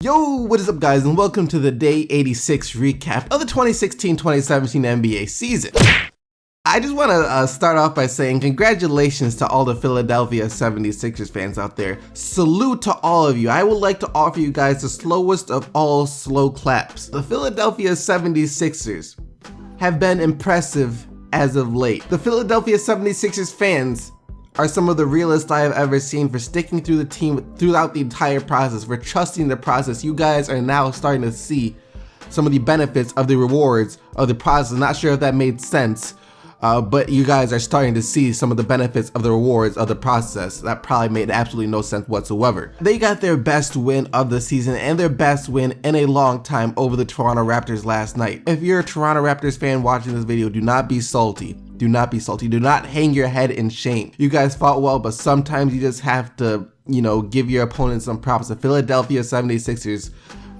Yo, what is up guys, and welcome to the Day 86 recap of the 2016-2017 NBA season. I just want to start off by saying congratulations to all the Philadelphia 76ers fans out there. Salute to all of you. I would like to offer you guys the slowest of all slow claps. The Philadelphia 76ers have been impressive as of late. The Philadelphia 76ers fans are some of the realest I have ever seen for sticking through the team throughout the entire process, for trusting the process. You guys are now starting to see some of the benefits of the rewards of the process. Not sure if that made sense, but you guys are starting to see some of the benefits of the rewards of the process. That probably made absolutely no sense whatsoever. They got their best win of the season and their best win in a long time over the Toronto Raptors last night. If you're a Toronto Raptors fan watching this video, do not be salty. Do not be salty. Do not hang your head in shame. You guys fought well, but sometimes you just have to, give your opponents some props. The Philadelphia 76ers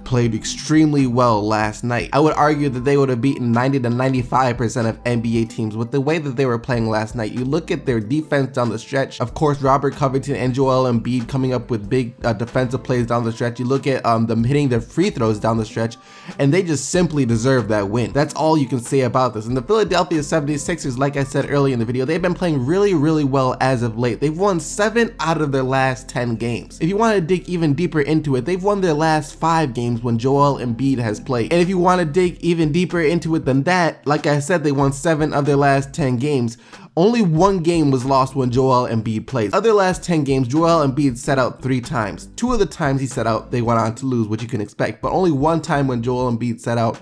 played extremely well last night. I would argue that they would have beaten 90 to 95% of NBA teams with the way that they were playing last night. You look at their defense down the stretch. Of course, Robert Covington and Joel Embiid coming up with big defensive plays down the stretch. You look at them hitting their free throws down the stretch, and they just simply deserve that win. That's all you can say about this. And the Philadelphia 76ers, like I said earlier in the video, they've been playing really, really well as of late. They've won 7 out of their last 10 games. If you want to dig even deeper into it, they've won their last 5 games when Joel Embiid has played. And if you want to dig even deeper into it than that, like I said, they won 7 of their last 10 games. Only 1 game was lost when Joel Embiid played. Of their last 10 games, Joel Embiid set out 3 times. 2 of the times he set out, they went on to lose, which you can expect. But only 1 time when Joel Embiid set out,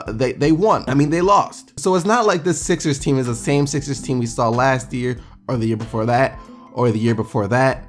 they won. I mean, they lost. So it's not like this Sixers team is the same Sixers team we saw last year, or the year before that, or the year before that.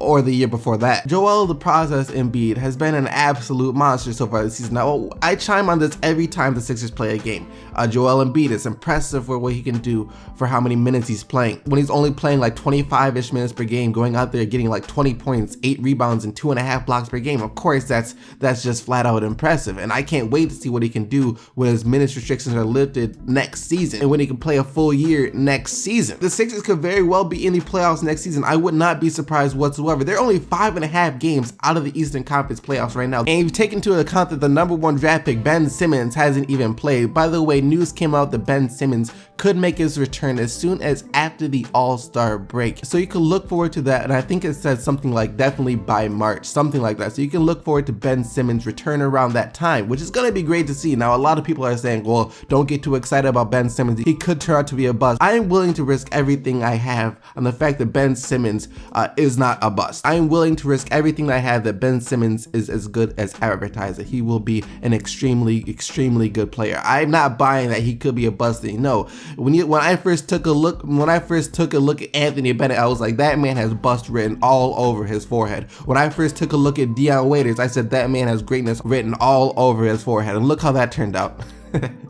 Or the year before that. Joel the Process Embiid has been an absolute monster so far this season. Now, I chime on this every time the Sixers play a game. Joel Embiid is impressive for what he can do for how many minutes he's playing. When he's only playing like 25-ish minutes per game, going out there getting like 20 points, 8 rebounds, and 2.5 blocks per game. Of course, that's just flat out impressive. And I can't wait to see what he can do when his minutes restrictions are lifted next season and when he can play a full year next season. The Sixers could very well be in the playoffs next season. I would not be surprised whatsoever. They're only 5.5 games out of the Eastern Conference playoffs right now. And if you take into account that the #1 draft pick, Ben Simmons, hasn't even played. By the way, news came out that Ben Simmons could make his return as soon as after the All-Star break. So you can look forward to that. And I think it says something like definitely by March, something like that. So you can look forward to Ben Simmons' return around that time, which is going to be great to see. Now, a lot of people are saying, well, don't get too excited about Ben Simmons. He could turn out to be a bust. I am willing to risk everything I have on the fact that Ben Simmons is not a bust. I am willing to risk everything I have that Ben Simmons is as good as advertised. That he will be an extremely, extremely good player. I'm not buying that he could be a bust thing. No. When I first took a look at Anthony Bennett, I was like, that man has bust written all over his forehead. When I first took a look at Dion Waiters, I said that man has greatness written all over his forehead. And look how that turned out.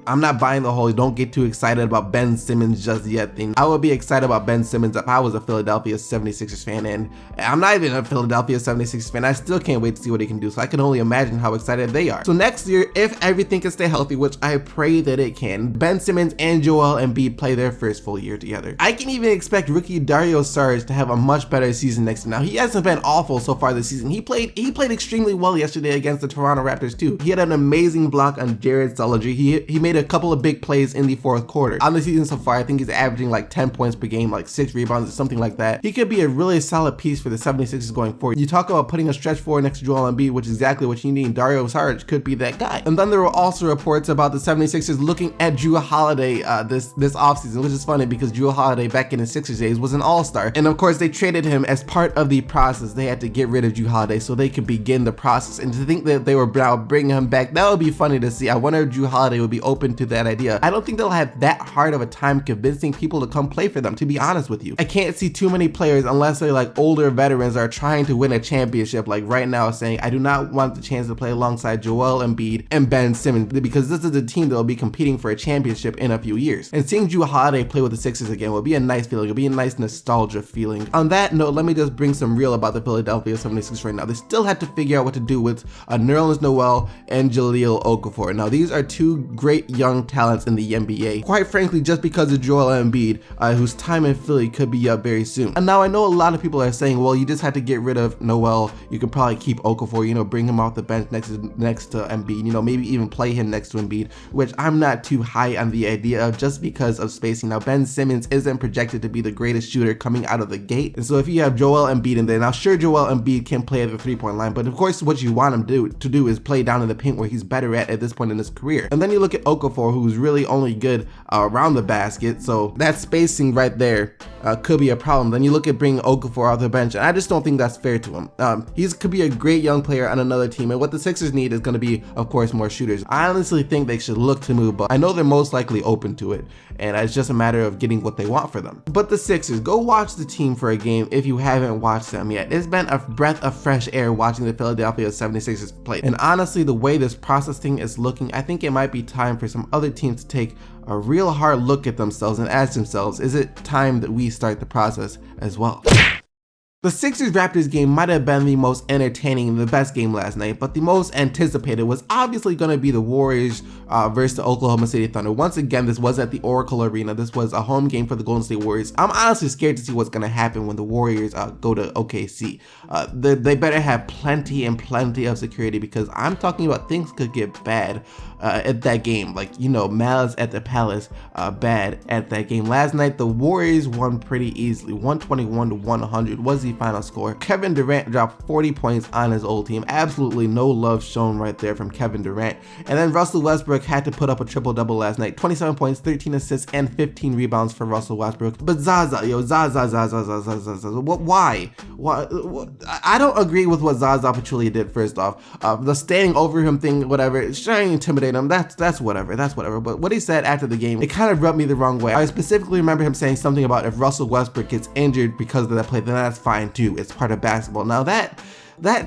I'm not buying the whole don't get too excited about Ben Simmons just yet thing. I would be excited about Ben Simmons if I was a Philadelphia 76ers fan, and I'm not even a Philadelphia 76ers fan. I still can't wait to see what he can do, so I can only imagine how excited they are. So next year, if everything can stay healthy, which I pray that it can, Ben Simmons and Joel Embiid play their first full year together. I can even expect rookie Dario Saric to have a much better season next year. Now, he hasn't been awful so far this season. He played extremely well yesterday against the Toronto Raptors too. He had an amazing block on Jared Sullinger. He made a couple of big plays in the 4th quarter. On the season so far, I think he's averaging like 10 points per game, like 6 rebounds or something like that. He could be a really solid piece for the 76ers going forward. You talk about putting a stretch 4 next to Joel Embiid, which is exactly what you need. Dario Saric could be that guy. And then there were also reports about the 76ers looking at Jrue Holiday this offseason, which is funny because Jrue Holiday back in the Sixers days was an all-star. And of course, they traded him as part of the process. They had to get rid of Jrue Holiday so they could begin the process. And to think that they were now bringing him back, that would be funny to see. I wonder if Jrue Holiday would be open to that idea. I don't think they'll have that hard of a time convincing people to come play for them, to be honest with you. I can't see too many players, unless they're like older veterans that are trying to win a championship, like right now, saying, I do not want the chance to play alongside Joel Embiid and Ben Simmons, because this is a team that will be competing for a championship in a few years. And seeing Jrue Holiday play with the Sixers again will be a nice feeling. It'll be a nice nostalgia feeling. On that note, let me just bring some real about the Philadelphia 76ers right now. They still have to figure out what to do with Nerlens Noel and Jahlil Okafor. Now, these are two great young talents in the NBA. Quite frankly, just because of Joel Embiid, whose time in Philly could be up very soon. And now I know a lot of people are saying, well, you just had to get rid of Noel. You could probably keep Okafor, you know, bring him off the bench next to Embiid, you know, maybe even play him next to Embiid, which I'm not too high on the idea of just because of spacing. Now, Ben Simmons isn't projected to be the greatest shooter coming out of the gate. And so if you have Joel Embiid in there, now sure, Joel Embiid can play at the three-point line, but of course what you want him to do is play down in the paint where he's better at this point in his career. And then you look at Okafor, who's really only good around the basket, so that spacing right there could be a problem. Then you look at bringing Okafor off the bench, and I just don't think that's fair to him. He could be a great young player on another team, and what the Sixers need is going to be, of course, more shooters. I honestly think they should look to move, but I know they're most likely open to it, and it's just a matter of getting what they want for them. But the Sixers, go watch the team for a game if you haven't watched them yet. It's been a breath of fresh air watching the Philadelphia 76ers play, and honestly, the way this process thing is looking, I think it might be time for some other teams to take a real hard look at themselves and ask themselves, is it time that we start the process as well? The Sixers-Raptors game might have been the most entertaining and the best game last night, but the most anticipated was obviously going to be the Warriors versus the Oklahoma City Thunder. Once again, this was at the Oracle Arena. This was a home game for the Golden State Warriors. I'm honestly scared to see what's going to happen when the Warriors go to OKC. They better have plenty and plenty of security, because I'm talking about things could get bad at that game. Like, you know, Malice at the Palace bad at that game. Last night, the Warriors won pretty easily. 121-100 was the final score. Kevin Durant dropped 40 points on his old team. Absolutely no love shown right there from Kevin Durant. And then Russell Westbrook had to put up a triple-double last night. 27 points, 13 assists, and 15 rebounds for Russell Westbrook. But Zaza, why? I don't agree with what Zaza Pachulia did, first off. The standing over him thing, whatever, trying to intimidate him, that's whatever. But what he said after the game, it kind of rubbed me the wrong way. I specifically remember him saying something about if Russell Westbrook gets injured because of that play, then that's fine too. It's part of basketball. Now that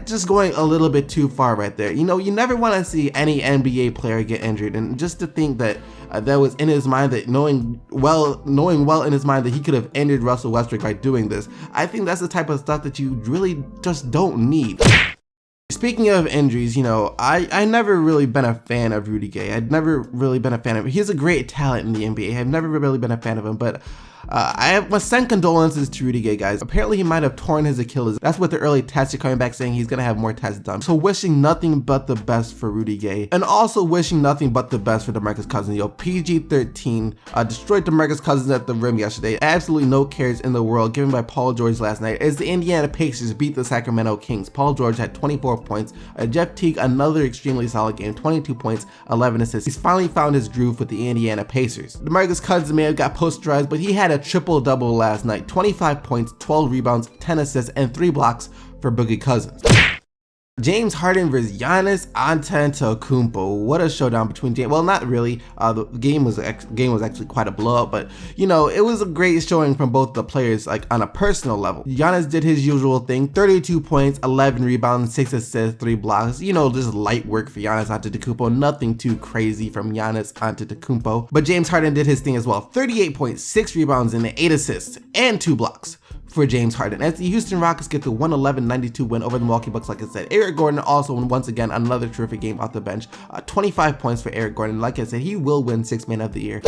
just going a little bit too far right there. You know, you never want to see any NBA player get injured, and just to think that that was in his mind, that knowing well in his mind that he could have injured Russell Westbrook by doing this, I think that's the type of stuff that you really just don't need. Speaking of injuries, you know, I never really been a fan of Rudy Gay. I'd never really been a fan of him. He's a great talent in the NBA. I've never really been a fan of him, but I must send condolences to Rudy Gay, guys. Apparently he might have torn his Achilles. That's what the early tests are coming back saying. He's gonna have more tests done. So wishing nothing but the best for Rudy Gay, and also wishing nothing but the best for DeMarcus Cousins. Yo, PG-13 destroyed DeMarcus Cousins at the rim yesterday. Absolutely no cares in the world given by Paul George last night as the Indiana Pacers beat the Sacramento Kings. Paul George had 24 points. Jeff Teague, another extremely solid game, 22 points, 11 assists. He's finally found his groove with the Indiana Pacers. DeMarcus Cousins may have got posterized, but he had a triple-double last night. 25 points, 12 rebounds, 10 assists, and 3 blocks for Boogie Cousins. James Harden versus Giannis Antetokounmpo. What a showdown between James. Well, not really. The game was actually quite a blowout, but you know, it was a great showing from both the players, like on a personal level. Giannis did his usual thing: 32 points, 11 rebounds, 6 assists, 3 blocks. You know, just light work for Giannis Antetokounmpo. Nothing too crazy from Giannis Antetokounmpo. But James Harden did his thing as well: 38 points, 6 rebounds, and 8 assists, and 2 blocks for James Harden, as the Houston Rockets get the 111-92 win over the Milwaukee Bucks. Like I said, Eric Gordon also once again another terrific game off the bench. 25 points for Eric Gordon. Like I said, he will win 6th Man of the Year.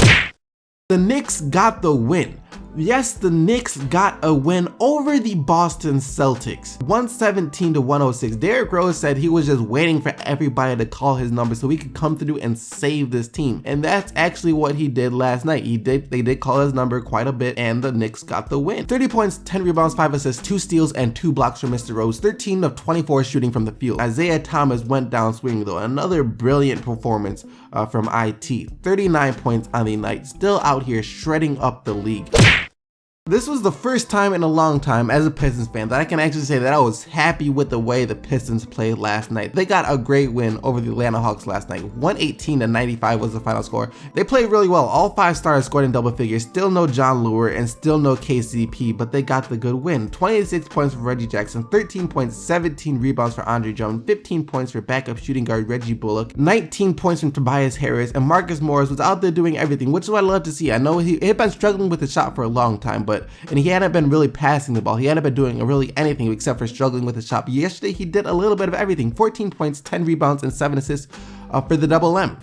The Knicks got the win. Yes, the Knicks got a win over the Boston Celtics, 117-106. Derrick Rose said he was just waiting for everybody to call his number so he could come through and save this team. And that's actually what he did last night. They did call his number quite a bit, and the Knicks got the win. 30 points, 10 rebounds, 5 assists, 2 steals, and 2 blocks from Mr. Rose. 13 of 24 shooting from the field. Isaiah Thomas went down swinging though. Another brilliant performance from IT. 39 points on the night. Still out here shredding up the league. This was the first time in a long time as a Pistons fan that I can actually say that I was happy with the way the Pistons played last night. They got a great win over the Atlanta Hawks last night. 118-95 was the final score. They played really well. All 5 stars scored in double figures. Still no John Lure and still no KCP, but they got the good win. 26 points for Reggie Jackson, 13 points, 17 rebounds for Andre Jones, 15 points for backup shooting guard Reggie Bullock, 19 points from Tobias Harris, and Marcus Morris was out there doing everything, which is what I love to see. I know he had been struggling with the shot for a long time, and he hadn't been really passing the ball. He hadn't been doing really anything except for struggling with the shot. But yesterday he did a little bit of everything. 14 points, 10 rebounds, and 7 assists for the Double M.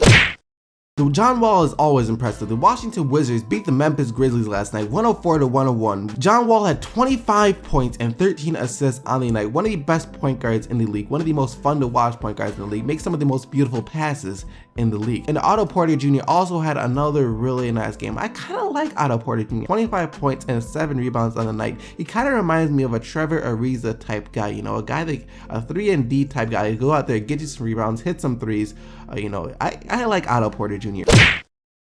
The John Wall is always impressive. The Washington Wizards beat the Memphis Grizzlies last night, 104-101. John Wall had 25 points and 13 assists on the night. One of the best point guards in the league, one of the most fun to watch point guards in the league, makes some of the most beautiful passes in the league. And Otto Porter Jr. also had another really nice game. I kind of like Otto Porter Jr. 25 points and 7 rebounds on the night. He kind of reminds me of a Trevor Ariza type guy, you know, a guy that a 3-and-D type guy. Go out there, get you some rebounds, hit some threes. You know, I like Otto Porter Jr.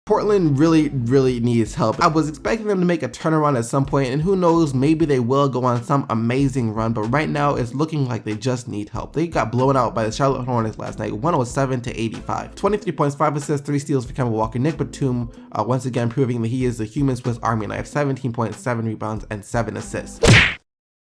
Portland really needs help. I was expecting them to make a turnaround at some point, and who knows, maybe they will go on some amazing run, but right now it's looking like they just need help. They got blown out by the Charlotte Hornets last night, 107-85. 23 points, 5 assists, 3 steals for Kemba Walker. Nick Batum once again proving that he is the human Swiss Army knife, 17 points, 7 rebounds, and 7 assists.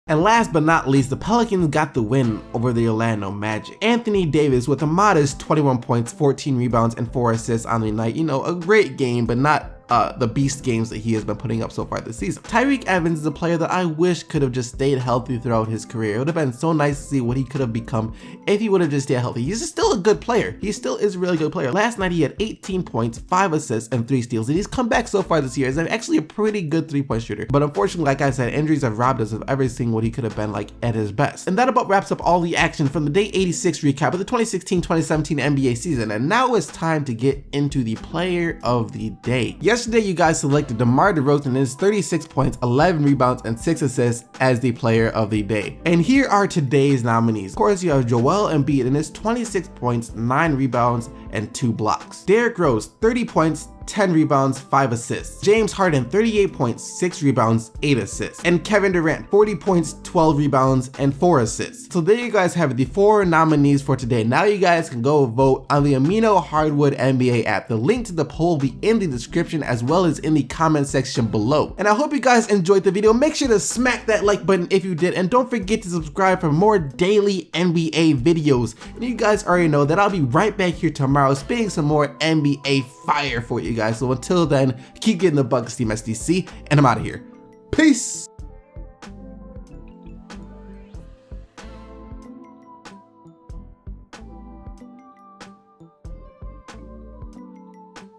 And last but not least, the Pelicans got the win over the Orlando Magic. Anthony Davis with a modest 21 points, 14 rebounds, and 4 assists on the night. You know, a great game, but not the beast games that he has been putting up so far this season. Tyreke Evans is a player that I wish could have just stayed healthy throughout his career. It would have been so nice to see what he could have become if he would have just stayed healthy. He's still a good player. He still is a really good player. Last night he had 18 points, 5 assists, and 3 steals, and he's come back so far this year as actually a pretty good 3-point shooter. But unfortunately, like I said, injuries have robbed us of ever seeing what he could have been like at his best. And that about wraps up all the action from the Day 86 recap of the 2016-2017 NBA season. And now it's time to get into the player of the day. Yesterday, you guys selected DeMar DeRozan and his 36 points, 11 rebounds, and 6 assists as the player of the day. And here are today's nominees. Of course, you have Joel Embiid and his 26 points, 9 rebounds, and 2 blocks. Derrick Rose, 30 points, 10 rebounds, 5 assists. James Harden, 38 points, 6 rebounds, 8 assists. And Kevin Durant, 40 points, 12 rebounds, and 4 assists. So there you guys have it, the 4 nominees for today. Now you guys can go vote on the Amino Hardwood NBA app. The link to the poll will be in the description as well as in the comment section below. And I hope you guys enjoyed the video. Make sure to smack that like button if you did, and don't forget to subscribe for more daily NBA videos. And you guys already know that I'll be right back here tomorrow spitting some more NBA fire for you guys. So until then, keep getting the bucks, Team SDC, and I'm out of here. Peace!